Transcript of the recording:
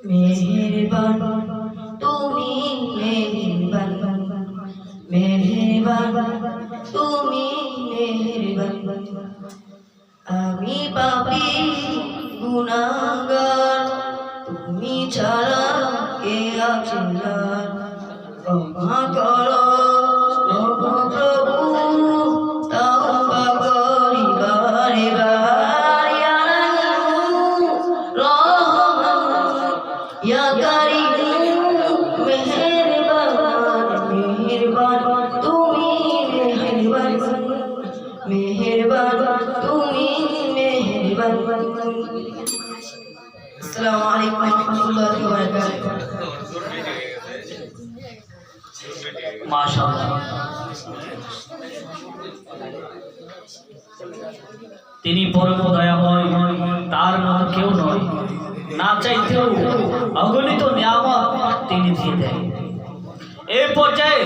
মেহেরবান তুমি মেহেরবান, মেহেরবান তুমি মেহেরবান। আমি পাপী গুনাহগার, তুমি ছাড়া কে আছে আর? ক্ষমা করো ওগো প্রভু, তওবা করি বারে বার। ইয়া রাহিম রহমান ইয়া কারীম, মেহেরবান মেহেরবান তুমি মেহেরবান, মেহেরবান তুমি মেহেরবান। আসসালামু আলাইকুম ওয়া রাহমাতুল্লাহি ওয়া বারাকাতুহু। মাশাআল্লাহ, তিনি পরম দয়াময়, তার মতো কেউ নয়। না চাইতেও অগণিত নিয়ামত তিনি দিয়ে দেন। এই পর্যায়ে